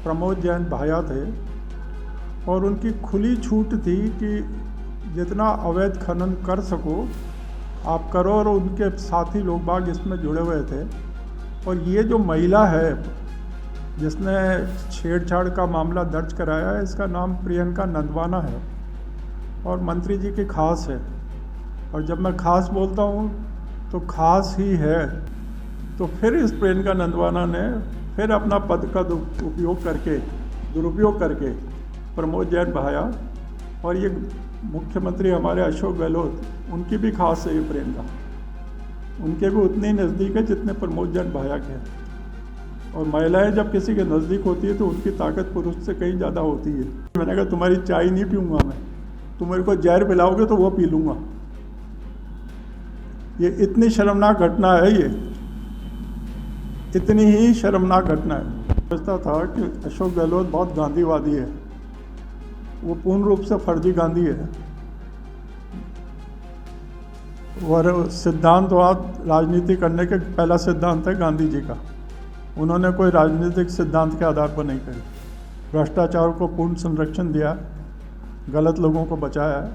प्रमोद जैन भाया थे और उनकी खुली छूट थी कि जितना अवैध खनन कर सको आप करो, और उनके साथी लोग बाग इसमें जुड़े हुए थे। और ये जो महिला है जिसने छेड़छाड़ का मामला दर्ज कराया है, इसका नाम प्रियंका नंदवाना है और मंत्री जी की खास है। और जब मैं खास बोलता हूँ तो खास ही है। तो फिर इस प्रियंका नंदवाना ने फिर अपना पद का दुरुपयोग करके प्रमोद जैन भाया, और ये मुख्यमंत्री हमारे अशोक गहलोत, उनकी भी खास है ये प्रियंका, उनके भी उतने ही नज़दीक है जितने प्रमोद जैन भाया के हैं। और महिलाएं जब किसी के नज़दीक होती है तो उनकी ताकत पुरुष से कहीं ज़्यादा होती है। मैंने कहा तुम्हारी चाय नहीं पीऊँगा मैं, तुम मेरे को जहर पिलाओगे तो वो पी लूँगा। ये इतनी शर्मनाक घटना है, ये इतनी ही शर्मनाक घटना है। समझता था कि अशोक गहलोत बहुत गांधीवादी है, वो पूर्ण रूप से फर्जी गांधी है। और सिद्धांतवाद राजनीति करने के पहला सिद्धांत है गांधी जी का। उन्होंने कोई राजनीतिक सिद्धांत के आधार पर नहीं करी, भ्रष्टाचार को पूर्ण संरक्षण दिया, गलत लोगों को बचाया,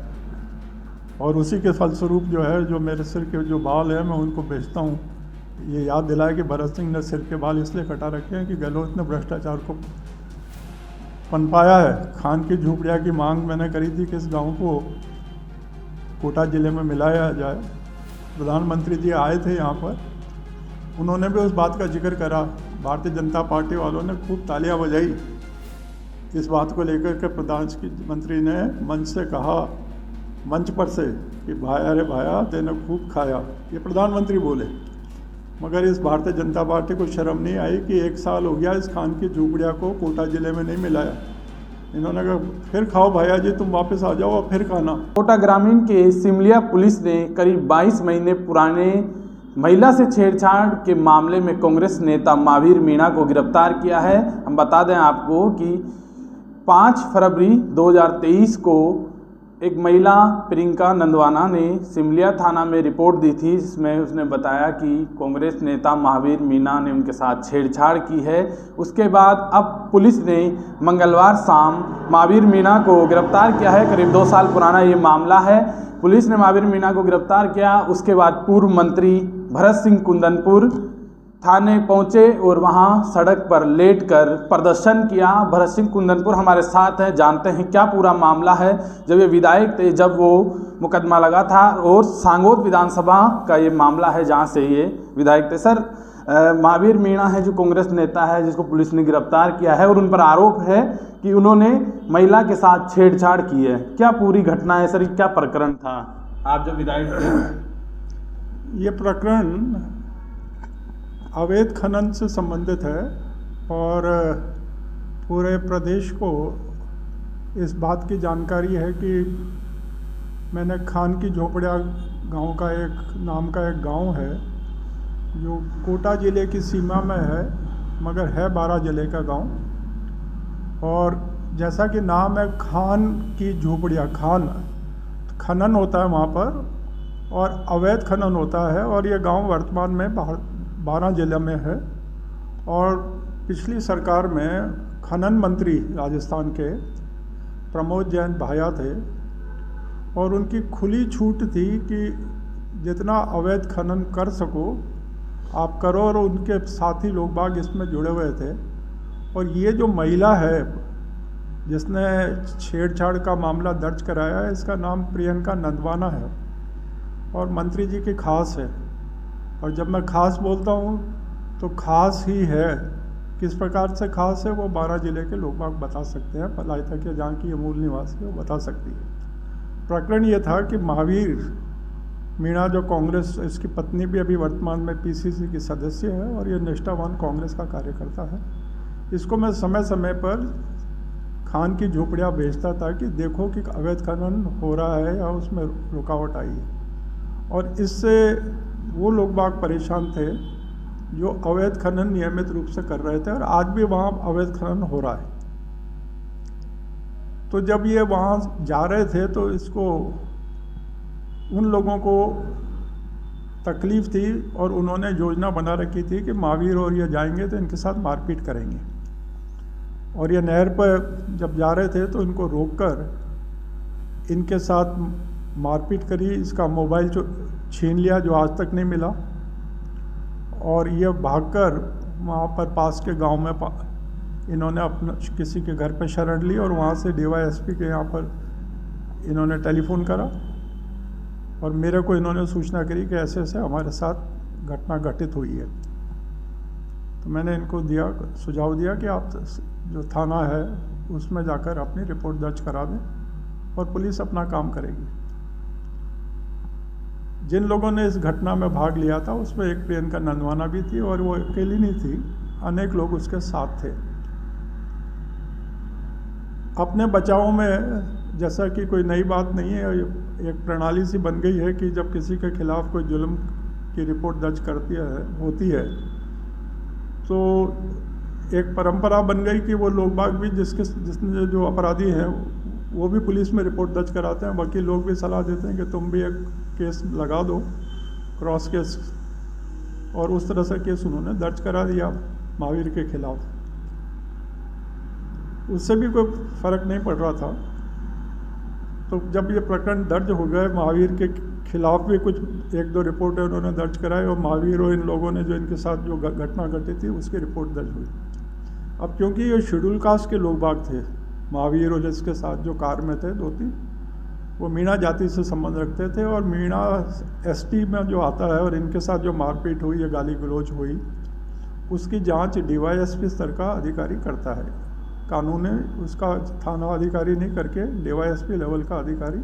और उसी के फलस्वरूप जो है, जो मेरे सिर के जो बाल हैं मैं उनको बेचता हूँ। ये याद दिलाया कि भरत सिंह ने सिर के बाल इसलिए कटा रखे हैं कि गहलोत ने भ्रष्टाचार को पनपाया है। खान की झोपड़िया की मांग मैंने करी थी कि इस गांव को कोटा ज़िले में मिलाया जाए। प्रधानमंत्री जी आए थे यहाँ पर, उन्होंने भी उस बात का जिक्र करा। भारतीय जनता पार्टी वालों ने खूब तालियां बजाई इस बात को लेकर के। प्रधानमंत्री ने मंच से कहा, मंच पर से, कि भाया रे भाया तेने खूब खाया, ये प्रधानमंत्री बोले। मगर इस भारतीय जनता पार्टी को शर्म नहीं आई कि 1 साल हो गया इस खान की झोपड़िया को कोटा ज़िले में नहीं मिलाया। इन्होंने कहा फिर खाओ भाया जी, तुम वापस आ जाओ और फिर खाना। कोटा ग्रामीण के सिमलिया पुलिस ने करीब 22 महीने पुराने महिला से छेड़छाड़ के मामले में कांग्रेस नेता महावीर मीणा को गिरफ्तार किया है। हम बता दें आपको कि 5 फरवरी 2023 को एक महिला प्रियंका नंदवाना ने सिमलिया थाना में रिपोर्ट दी थी, जिसमें उसने बताया कि कांग्रेस नेता महावीर मीणा ने उनके साथ छेड़छाड़ की है। उसके बाद अब पुलिस ने मंगलवार शाम महावीर मीणा को गिरफ्तार किया है। करीब 2 साल पुराना ये मामला है। पुलिस ने महावीर मीणा को गिरफ्तार किया। उसके बाद पूर्व मंत्री भरत सिंह कुंदनपुर थाने पहुंचे और वहां सड़क पर लेटकर प्रदर्शन किया। भरत सिंह कुंदनपुर हमारे साथ हैं, जानते हैं क्या पूरा मामला है। जब ये विधायक थे, जब वो मुकदमा लगा था, और सांगोद विधानसभा का ये मामला है जहां से ये विधायक थे। सर, महावीर मीणा है जो कांग्रेस नेता है जिसको पुलिस ने गिरफ्तार किया है, और उन पर आरोप है कि उन्होंने महिला के साथ छेड़छाड़ की है। क्या पूरी घटना है सर, क्या प्रकरण था आप जब विधायक थे? ये प्रकरण अवैध खनन से संबंधित है और पूरे प्रदेश को इस बात की जानकारी है कि मैंने खान की झोपड़िया गांव का एक गांव है जो कोटा ज़िले की सीमा में है, मगर है 12 ज़िले का गांव। और जैसा कि नाम है खान की झोपड़िया, खनन होता है वहाँ पर और अवैध खनन होता है। और ये गांव वर्तमान में 12 ज़िले में है। और पिछली सरकार में खनन मंत्री राजस्थान के प्रमोद जैन भाया थे और उनकी खुली छूट थी कि जितना अवैध खनन कर सको आप करो, और उनके साथी लोग बाग इसमें जुड़े हुए थे। और ये जो महिला है जिसने छेड़छाड़ का मामला दर्ज कराया है, इसका नाम प्रियंका नंदवाना है और मंत्री जी की खास है। और जब मैं खास बोलता हूँ तो खास ही है। किस प्रकार से खास है वो 12 ज़िले के लोग बाग बता सकते हैं। पलाई तक या जहाँ की ये मूल निवासी है वो बता सकती है। प्रकरण ये था कि महावीर मीणा जो कांग्रेस, इसकी पत्नी भी अभी वर्तमान में पीसीसी की सदस्य है और ये निष्ठावान कांग्रेस का कार्यकर्ता है। इसको मैं समय समय पर खान की झोपड़ियाँ भेजता था कि देखो कि अवैध खनन हो रहा है या उसमें रुकावट आई है। और इससे वो लोग बाग परेशान थे जो अवैध खनन नियमित रूप से कर रहे थे, और आज भी वहाँ अवैध खनन हो रहा है। तो जब ये वहाँ जा रहे थे तो इसको उन लोगों को तकलीफ़ थी और उन्होंने योजना बना रखी थी कि महावीर और ये जाएंगे तो इनके साथ मारपीट करेंगे। और ये नहर पर जब जा रहे थे तो इनको रोककर इनके साथ मारपीट करी, इसका मोबाइल छीन लिया जो आज तक नहीं मिला, और ये भागकर वहाँ पर पास के गांव में इन्होंने अपना किसी के घर पर शरण ली और वहाँ से DYSP के यहाँ पर इन्होंने टेलीफोन करा और मेरे को इन्होंने सूचना करी कि ऐसे ऐसे हमारे साथ घटना घटित हुई है। तो मैंने इनको सुझाव दिया कि आप जो थाना है उसमें जाकर अपनी रिपोर्ट दर्ज करा दें और पुलिस अपना काम करेगी। जिन लोगों ने इस घटना में भाग लिया था उसमें एक प्रियंका नंदवाना भी थी और वो अकेली नहीं थी, अनेक लोग उसके साथ थे। अपने बचाव में जैसा कि कोई नई बात नहीं है, एक प्रणाली सी बन गई है कि जब किसी के खिलाफ कोई जुल्म की रिपोर्ट दर्ज होती है तो एक परंपरा बन गई कि वो लोग बाग भी जिसने जो अपराधी हैं वो भी पुलिस में रिपोर्ट दर्ज कराते हैं। बाकी लोग भी सलाह देते हैं कि तुम भी एक केस लगा दो, क्रॉस केस, और उस तरह से केस उन्होंने दर्ज करा दिया महावीर के खिलाफ। उससे भी कोई फर्क नहीं पड़ रहा था। तो जब ये प्रकरण दर्ज हो गए, महावीर के खिलाफ भी कुछ 1-2 रिपोर्टें उन्होंने दर्ज कराई और महावीर और इन लोगों ने जो इनके साथ जो घटना घटी थी उसकी रिपोर्ट दर्ज हुई। अब क्योंकि ये शेड्यूल कास्ट के लोग बाग थे, महावीर और इसके साथ जो कार में थे 2-3, वो मीणा जाति से संबंध रखते थे और मीणा ST में जो आता है और इनके साथ जो मारपीट हुई या गाली गलौज हुई उसकी जांच DYSP स्तर का अधिकारी करता है। कानून ने उसका थाना अधिकारी नहीं करके DYSP लेवल का अधिकारी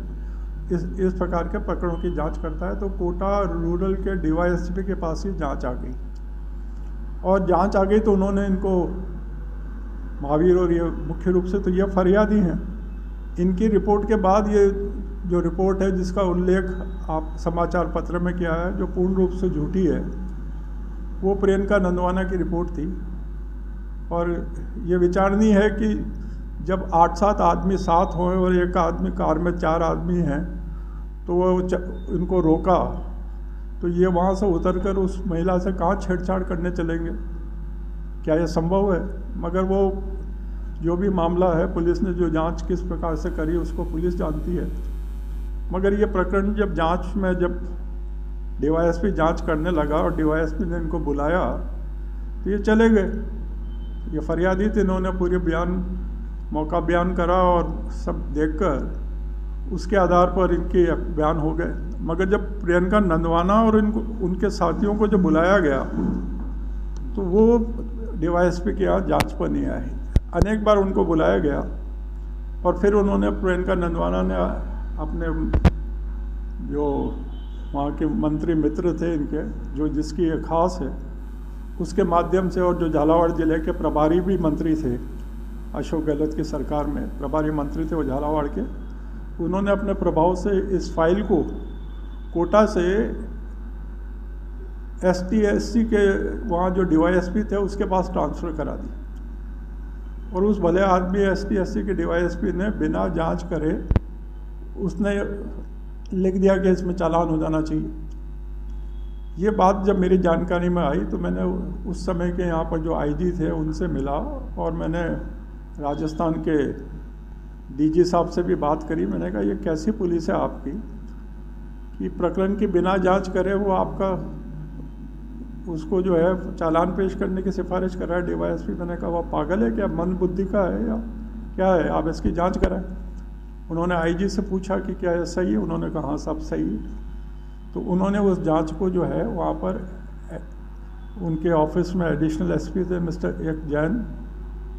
इस प्रकार के प्रकरणों की जांच करता है। तो कोटा रूरल के DYSP के पास ही जांच आ गई और जांच आ गई तो उन्होंने इनको महावीर और ये मुख्य रूप से तो ये फरियादी हैं, इनकी रिपोर्ट के बाद ये जो रिपोर्ट है जिसका उल्लेख आप समाचार पत्र में किया है जो पूर्ण रूप से झूठी है, वो प्रियंका नंदवाना की रिपोर्ट थी। और ये विचारणीय है कि जब 8-7 आदमी साथ हों और एक आदमी कार में 4 आदमी हैं तो वो इनको रोका तो ये वहाँ से उतरकर उस महिला से कहाँ छेड़छाड़ करने चलेंगे, क्या ये संभव है? मगर वो जो भी मामला है पुलिस ने जो जांच किस प्रकार से करी उसको पुलिस जानती है। मगर ये प्रकरण जब जांच में जब DYSP जांच करने लगा और DYSP ने इनको बुलाया तो ये चले गए। ये फरियादी थे, इन्होंने पूरे मौका बयान करा और सब देखकर उसके आधार पर इनके बयान हो गए। मगर जब प्रियंका नंदवाना और उनके साथियों को जब बुलाया गया तो वो DYSP के यहाँ जांच पर नहीं आए। अनेक बार उनको बुलाया गया और फिर उन्होंने प्रियंका नंदवाना ने अपने जो वहाँ के मंत्री मित्र थे इनके जो जिसकी एक खास है उसके माध्यम से, और जो झालावाड़ जिले के प्रभारी भी मंत्री थे अशोक गहलोत की सरकार में प्रभारी मंत्री थे वो झालावाड़ के, उन्होंने अपने प्रभाव से इस फाइल को कोटा से ST/SC के वहाँ जो DYSP थे उसके पास ट्रांसफ़र करा दी और उस भले आदमी ST/SC के DYSP ने बिना जांच करे उसने लिख दिया कि इसमें चालान हो जाना चाहिए। ये बात जब मेरी जानकारी में आई तो मैंने उस समय के यहाँ पर जो IG थे उनसे मिला और मैंने राजस्थान के DG साहब से भी बात करी। मैंने कहा ये कैसी पुलिस है आपकी कि प्रकरण की बिना जांच करे वो आपका उसको जो है चालान पेश करने की सिफारिश कर रहा है DYSP। मैंने कहा वो पागल है क्या, मंद बुद्धि का है या क्या है, आप इसकी जांच कराएं। उन्होंने IG से पूछा कि क्या ये सही है, उन्होंने कहा हाँ सब सही है। तो उन्होंने उस जांच को जो है वहाँ पर उनके ऑफिस में एडिशनल SP थे मिस्टर एक जैन,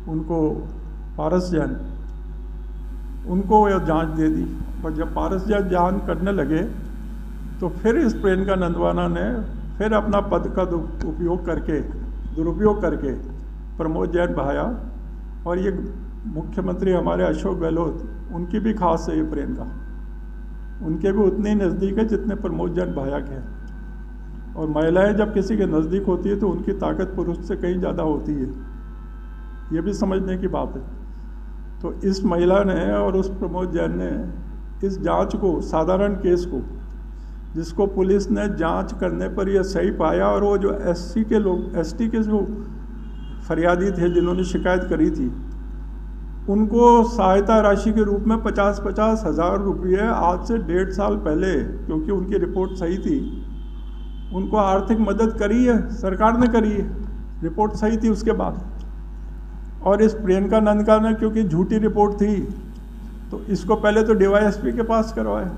उनको पारस जैन, उनको यह जांच दे दी। और जब पारस जैन जांच करने लगे तो फिर इस प्रियंका नंदवाना ने फिर अपना पद का दुरुपयोग करके प्रमोद जैन बहाया। और ये मुख्यमंत्री हमारे अशोक गहलोत उनकी भी खास है ये प्रियंका, उनके भी उतने ही नज़दीक है जितने प्रमोद जैन बहाया के हैं। और महिलाएं जब किसी के नज़दीक होती है तो उनकी ताकत पुरुष से कहीं ज़्यादा होती है, ये भी समझने की बात है। तो इस महिला ने और उस प्रमोद जैन ने इस जांच को, साधारण केस को, जिसको पुलिस ने जांच करने पर यह सही पाया, और वो जो ST के जो फरियादी थे जिन्होंने शिकायत करी थी उनको सहायता राशि के रूप में 50-50 हज़ार रुपये आज से 1.5 साल पहले, क्योंकि उनकी रिपोर्ट सही थी, उनको आर्थिक मदद करी है, सरकार ने करी है, रिपोर्ट सही थी उसके बाद। और इस प्रियंका नंदा ने क्योंकि झूठी रिपोर्ट थी, तो इसको पहले तो DYSP के पास करवाया,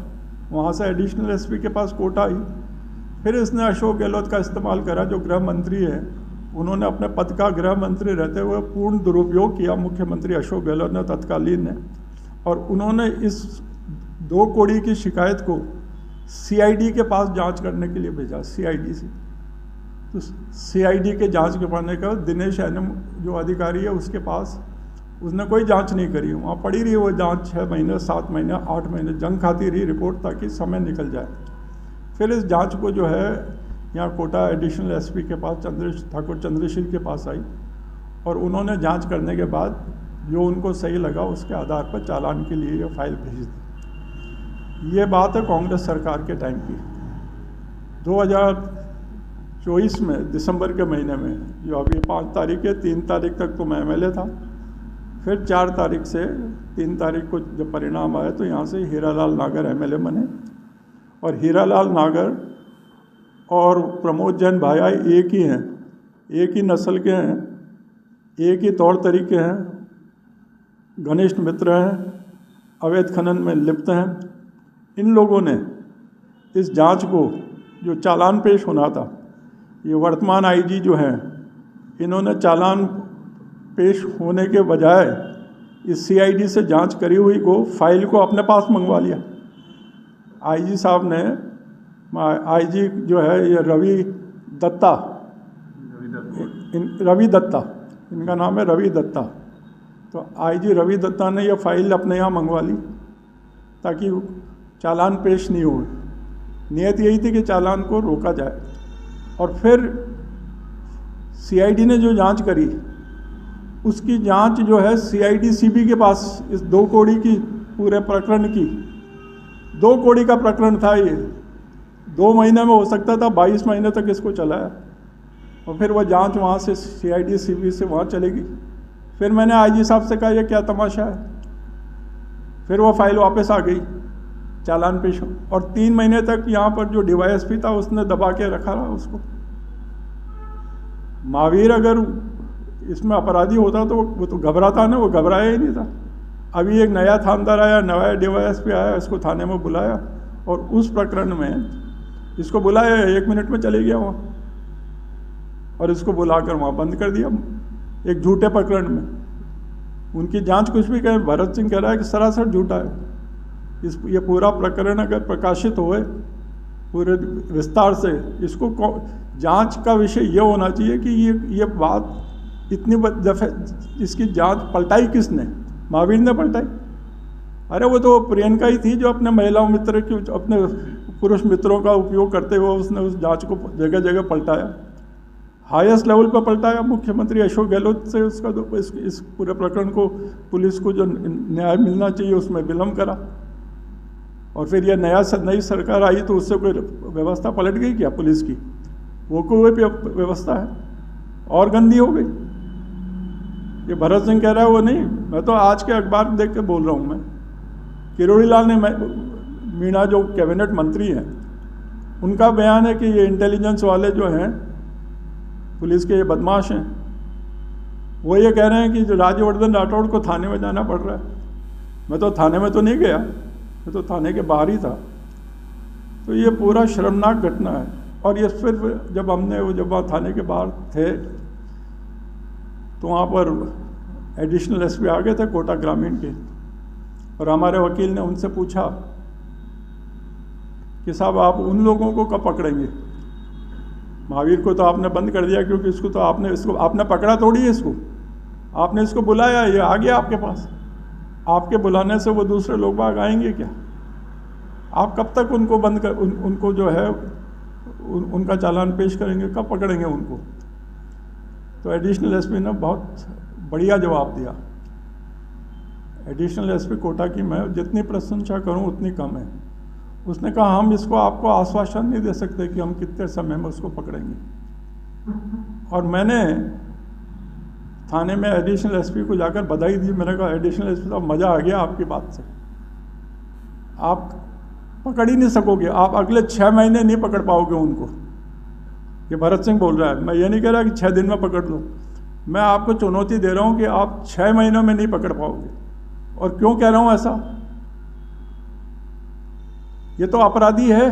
वहाँ से एडिशनल SP के पास कोटा आई, फिर इसने अशोक गहलोत का इस्तेमाल करा, जो गृह मंत्री है। उन्होंने अपने पद का गृह मंत्री रहते हुए पूर्ण दुरुपयोग किया, मुख्यमंत्री अशोक गहलोत ने, तत्कालीन ने, और उन्होंने इस 2 करोड़ की शिकायत को CID के पास जांच करने के लिए भेजा, CID से। तो CID के जांच के पाने का दिनेश NM जो अधिकारी है उसके पास, उसने कोई जांच नहीं करी, वहाँ पड़ी रही वो जांच 6 महीने, 7 महीने, 8 महीने जंग खाती रही रिपोर्ट, ताकि समय निकल जाए। फिर इस जांच को जो है यहाँ कोटा एडिशनल SP के पास ठाकुर चंद्रशील के पास आई, और उन्होंने जांच करने के बाद जो उनको सही लगा उसके आधार पर चालान के लिए ये फाइल भेज दी। ये बात है कांग्रेस सरकार के टाइम की। 2024 में दिसंबर के महीने में, जो अभी 5 तारीख है, 3 तारीख तक तो मैं MLA था, फिर 4 तारीख से 3 तारीख को जब परिणाम आया तो यहाँ से हीरालाल नागर MLA बने। और हीरालाल नागर और प्रमोद जैन भाई एक ही हैं, एक ही नस्ल के हैं, एक ही तौर तरीके हैं, घनिष्ठ मित्र हैं, अवैध खनन में लिप्त हैं। इन लोगों ने इस जांच को, जो चालान पेश होना था, ये वर्तमान IG जो हैं, इन्होंने चालान पेश होने के बजाय इस CID से जांच करी हुई को, फाइल को अपने पास मंगवा लिया। IG साहब ने, IG जो है ये रवि दत्ता, इनका नाम है रवि दत्ता। तो IG रवि दत्ता ने यह फाइल अपने यहाँ मंगवा ली ताकि चालान पेश नहीं हो। नियत यही थी कि चालान को रोका जाए। और फिर CID ने जो जांच करी, उसकी जांच जो है CID CB के पास, इस 2 करोड़ की पूरे प्रकरण की, 2 करोड़ का प्रकरण था ये, 2 महीने में हो सकता था, 22 महीने तक इसको चलाया। और फिर वह जांच वहाँ से CID CB से वहाँ चलेगी। फिर मैंने IG साहब से कहा ये क्या तमाशा है, फिर वो फाइल वापस आ गई, चालान पेश हो। और 3 महीने तक यहाँ पर जो DYSP था उसने दबा के रखा रहा उसको। महावीर अगर इसमें अपराधी होता तो वो तो घबराता ना, वो घबराया ही नहीं था। अभी एक नया थानेदार आया, नया DYSP आया, इसको थाने में बुलाया, और उस प्रकरण में इसको बुलाया, 1 मिनट में चले गया वहाँ, और इसको बुलाकर वहाँ बंद कर दिया, एक झूठे प्रकरण में। उनकी जांच कुछ भी कहे, भरत सिंह कह रहा है कि सरासर झूठा है। ये पूरा प्रकरण अगर प्रकाशित होए पूरे विस्तार से, इसको जांच का विषय ये होना चाहिए कि ये बात इतनी दफे, इसकी जांच पलटाई किसने? महावीर ने पलटाई। अरे वो तो प्रियंका ही थी जो अपने महिला मित्र की, अपने पुरुष मित्रों का उपयोग करते हुए उसने उस जांच को जगह जगह पलटाया, हाईएस्ट लेवल पर पलटाया। मुख्यमंत्री अशोक गहलोत से उसका इस पूरे प्रकरण को, पुलिस को जो न्याय मिलना चाहिए उसमें विलम्ब करा। और फिर यह नई सरकार आई तो उससे कोई व्यवस्था पलट गई क्या पुलिस की? वो कोई व्यवस्था है और गंदी हो गई। ये भरत सिंह कह रहा है वो नहीं, मैं तो आज के अखबार देख के बोल रहा हूँ। मैं किरोड़ी लाल ने मीणा जो कैबिनेट मंत्री हैं, उनका बयान है कि ये इंटेलिजेंस वाले जो हैं पुलिस के, ये बदमाश हैं। वो ये कह रहे हैं कि जो राज्यवर्धन राठौड़ को थाने में जाना पड़ रहा है। मैं तो थाने में तो नहीं गया, मैं तो थाने के बाहर ही था। तो ये पूरा शर्मनाक घटना है। और ये फिर जब वहाँ थाने के बाहर थे तो वहाँ पर एडिशनल SP आ गए थे कोटा ग्रामीण के, और हमारे वकील ने उनसे पूछा कि साहब आप उन लोगों को कब पकड़ेंगे? महावीर को तो आपने बंद कर दिया, क्योंकि इसको आपने पकड़ा थोड़ी है, इसको आपने इसको बुलाया, ये आ गया आपके पास। आपके बुलाने से वो दूसरे लोग बाग आएंगे क्या? आप कब तक उनको बंद कर उनको जो है उनका चालान पेश करेंगे? कब पकड़ेंगे उनको? तो एडिशनल SP ने बहुत बढ़िया जवाब दिया। एडिशनल SP कोटा की मैं जितनी प्रशंसा करूं उतनी कम है। उसने कहा हम इसको आपको आश्वासन नहीं दे सकते कि हम कितने समय में उसको पकड़ेंगे। और मैंने थाने में एडिशनल एसपी को जाकर बधाई दी। मैंने कहा एडिशनल एसपी साहब मज़ा आ गया आपकी बात से, आप पकड़ ही नहीं सकोगे, आप अगले 6 महीने नहीं पकड़ पाओगे उनको। ये भरत सिंह बोल रहा है, मैं ये नहीं कह रहा कि 6 दिन में पकड़ लो, मैं आपको चुनौती दे रहा हूँ कि आप 6 महीनों में नहीं पकड़ पाओगे। और क्यों कह रहा हूँ ऐसा? ये तो अपराधी है।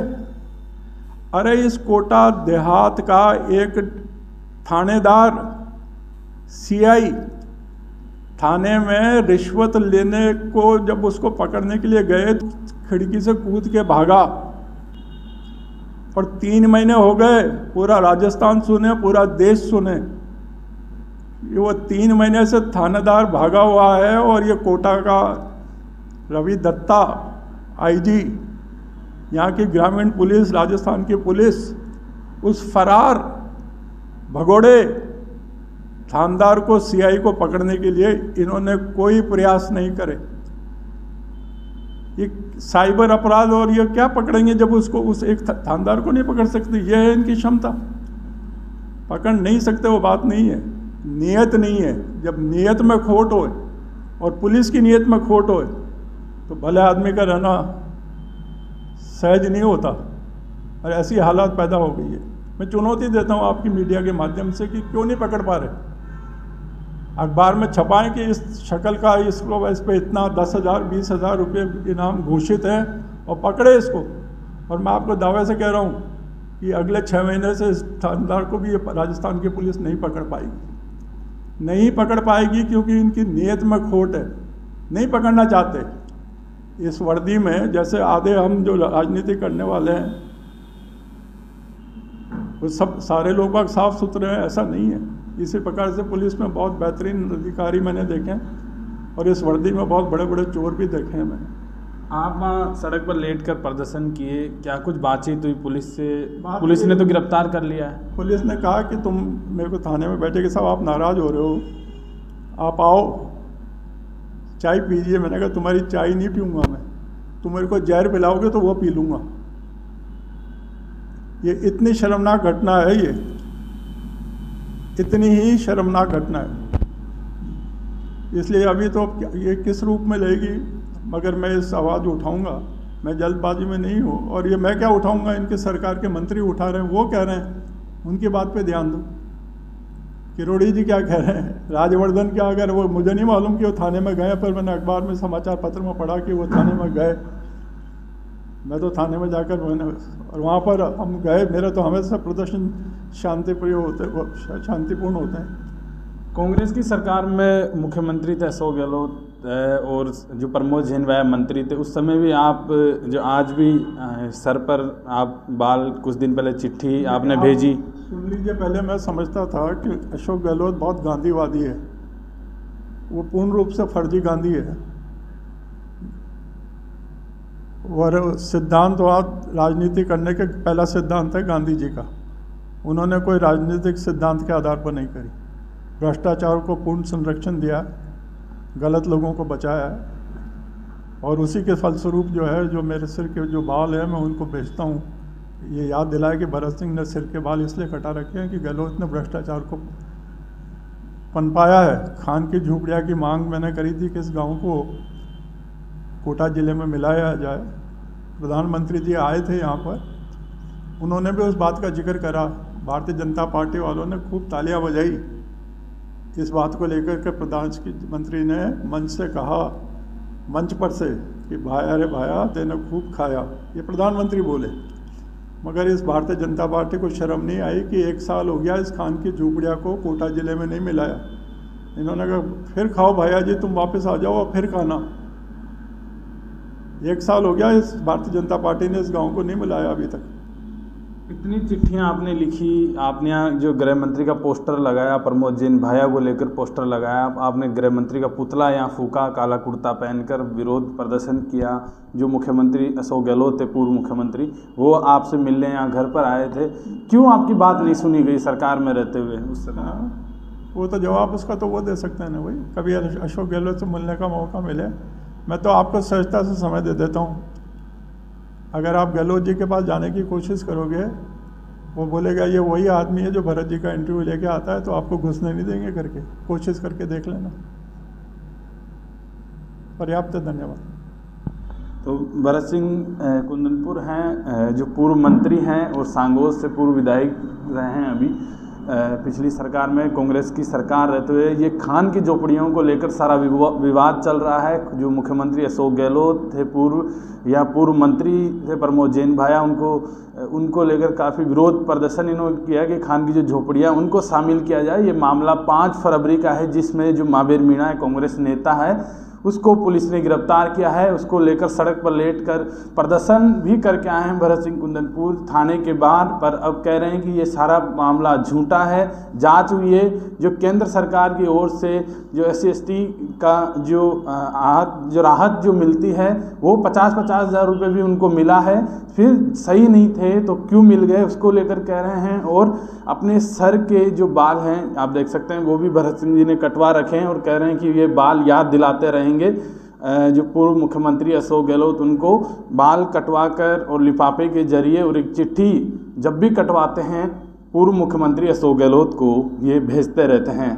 अरे इस कोटा देहात का एक थानेदार सीआई थाने में रिश्वत लेने को जब उसको पकड़ने के लिए गए तो खिड़की से कूद के भागा, और 3 महीने हो गए, पूरा राजस्थान सुने, पूरा देश सुने, वो 3 महीने से थानेदार भागा हुआ है। और ये कोटा का रवि दत्ता आईजी, यहाँ की ग्रामीण पुलिस, राजस्थान की पुलिस, उस फरार भगोड़े थानेदार को, सीआई को पकड़ने के लिए इन्होंने कोई प्रयास नहीं करे। ये साइबर अपराध, और ये क्या पकड़ेंगे जब उसको, उस एक थानेदार को नहीं पकड़ सकते? ये है इनकी क्षमता, पकड़ नहीं सकते, वो बात नहीं है, नियत नहीं है। जब नियत में खोट होए और पुलिस की नियत में खोट होए तो भले आदमी का रहना सहज नहीं होता, और ऐसी हालात पैदा हो गई है। मैं चुनौती देता हूँ आपकी मीडिया के माध्यम से कि क्यों नहीं पकड़ पा रहे? अखबार में छपाएं कि इस शक्ल का, इसको, इस पे इतना 10,000 20,000 रुपये इनाम घोषित है, और पकड़े इसको। और मैं आपको दावे से कह रहा हूँ कि अगले 6 महीने से इस थानेदार को भी ये राजस्थान की पुलिस नहीं पकड़ पाएगी, नहीं पकड़ पाएगी, क्योंकि इनकी नीयत में खोट है, नहीं पकड़ना चाहते। इस वर्दी में जैसे आधे हम जो राजनीति करने वाले हैं वो सब सारे लोग बाग साफ सुथरे हैं, ऐसा नहीं है। इसी प्रकार से पुलिस में बहुत बेहतरीन अधिकारी मैंने देखे हैं, और इस वर्दी में बहुत बड़े बड़े चोर भी देखे हैं मैंने। आप वहाँ सड़क पर लेट कर प्रदर्शन किए, क्या कुछ बातचीत हुई पुलिस से? पुलिस ने तो गिरफ्तार कर लिया है। पुलिस ने कहा कि तुम मेरे को थाने में बैठे के साहब आप नाराज़ हो रहे हो, आप आओ चाय पीजिए। मैंने कहा तुम्हारी चाय नहीं पीऊँगा मैं, तुम मेरे को जहर पिलाओगे तो वो पी लूँगा। ये इतनी शर्मनाक घटना है, ये इतनी ही शर्मनाक घटना है। इसलिए अभी तो ये किस रूप में लेगी, मगर मैं इस आवाज़ उठाऊंगा। मैं जल्दबाजी में नहीं हूँ, और ये मैं क्या उठाऊंगा, इनके सरकार के मंत्री उठा रहे हैं, वो कह रहे हैं, उनकी बात पे ध्यान दो। किरोड़ी जी क्या कह रहे हैं, राजवर्धन क्या, अगर वो मुझे नहीं मालूम कि वो थाने में गए, पर मैंने अखबार में, समाचार पत्र में पढ़ा कि वो थाने में गए। मैं तो थाने में जाकर मैंने, और वहाँ पर हम गए, मेरे तो हमेशा प्रदर्शन शांतिप्रिय होते, शांतिपूर्ण होते हैं। कांग्रेस की सरकार में मुख्यमंत्री थे अशोक गहलोत, और जो प्रमोद जैन भाई मंत्री थे, उस समय भी आप, जो आज भी सर पर आप बाल, कुछ दिन पहले चिट्ठी आपने भेजी। सुन लीजिए, पहले मैं समझता था कि अशोक गहलोत बहुत गांधीवादी है, वो पूर्ण रूप से फर्जी गांधी है। और सिद्धांतवाद राजनीति करने के पहला सिद्धांत है गांधी जी का, उन्होंने कोई राजनीतिक सिद्धांत के आधार पर नहीं करी। भ्रष्टाचार को पूर्ण संरक्षण दिया, गलत लोगों को बचाया, और उसी के फलस्वरूप जो है, जो मेरे सिर के जो बाल हैं मैं उनको बेचता हूँ। ये याद दिलाया कि भरत सिंह ने सिर के बाल इसलिए कटा रखे हैं कि गहलोत ने भ्रष्टाचार को पनपाया है। खान की झोपड़िया की मांग मैंने करी थी कि इस गाँव को कोटा ज़िले में मिलाया जाए। प्रधानमंत्री जी आए थे यहाँ पर, उन्होंने भी उस बात का जिक्र करा। भारतीय जनता पार्टी वालों ने खूब तालियां बजाई इस बात को लेकर के। प्रधानमंत्री ने मंच से कहा, मंच पर से, कि भाया रे भाया तेने खूब खाया, ये प्रधानमंत्री बोले। मगर इस भारतीय जनता पार्टी को शर्म नहीं आई कि 1 साल हो गया इस खान की झोपड़िया को कोटा ज़िले में नहीं मिलाया। इन्होंने कहा फिर खाओ भैया जी, तुम वापस आ जाओ और फिर खाना। 1 साल हो गया इस भारतीय जनता पार्टी ने इस गांव को नहीं मिलाया अभी तक। इतनी चिट्ठियां आपने लिखी, आपने यहाँ जो गृह मंत्री का पोस्टर लगाया, प्रमोद जैन भाया को लेकर पोस्टर लगाया, आपने गृह मंत्री का पुतला यहाँ फूका, काला कुर्ता पहनकर विरोध प्रदर्शन किया। जो मुख्यमंत्री अशोक गहलोत थे, पूर्व मुख्यमंत्री, वो आपसे मिलने यहाँ घर पर आए थे। क्यों आपकी बात नहीं सुनी गई सरकार में रहते हुए उस समय? वो तो जवाब उसका तो वो दे सकते हैं ना भाई, कभी अशोक गहलोत से मिलने का मौका मिले। मैं तो आपको सहजता से समय दे देता हूँ। अगर आप गहलोत जी के पास जाने की कोशिश करोगे वो बोलेगा ये वही आदमी है जो भरत जी का इंटरव्यू लेके आता है, तो आपको घुसने नहीं देंगे करके, कोशिश करके देख लेना। पर्याप्त, धन्यवाद। तो भरत सिंह कुंदनपुर हैं, जो पूर्व मंत्री हैं और सांगोल से पूर्व विधायक रहे हैं। अभी पिछली सरकार में कांग्रेस की सरकार रहते हुए ये खान की झोपड़ियों को लेकर सारा विवाद चल रहा है। जो मुख्यमंत्री अशोक गहलोत थे पूर्व मंत्री थे प्रमोद जैन भाया, उनको लेकर काफ़ी विरोध प्रदर्शन इन्होंने किया कि खान की जो झोपड़ियाँ उनको शामिल किया जाए। ये मामला 5 फरवरी का है, जिसमें जो महावीर मीणा कांग्रेस नेता है उसको पुलिस ने गिरफ्तार किया है। उसको लेकर सड़क पर लेटकर प्रदर्शन भी करके आए हैं भरत सिंह कुंदनपुर थाने के बाहर। पर अब कह रहे हैं कि ये सारा मामला झूठा है, जांच हुई है। जो केंद्र सरकार की ओर से जो SC/ST का जो राहत जो मिलती है वो 50-50 हज़ार रुपये भी उनको मिला है, फिर सही नहीं थे तो क्यों मिल गए उसको लेकर कह रहे हैं। और अपने सर के जो बाल हैं आप देख सकते हैं वो भी भरत सिंह जी ने कटवा रखे हैं और कह रहे हैं कि ये बाल याद दिलाते रहेंगे। जो पूर्व मुख्यमंत्री अशोक गहलोत उनको बाल कटवा कर और लिफाफे के जरिए और एक चिट्ठी जब भी कटवाते हैं पूर्व मुख्यमंत्री अशोक गहलोत को ये भेजते रहते हैं।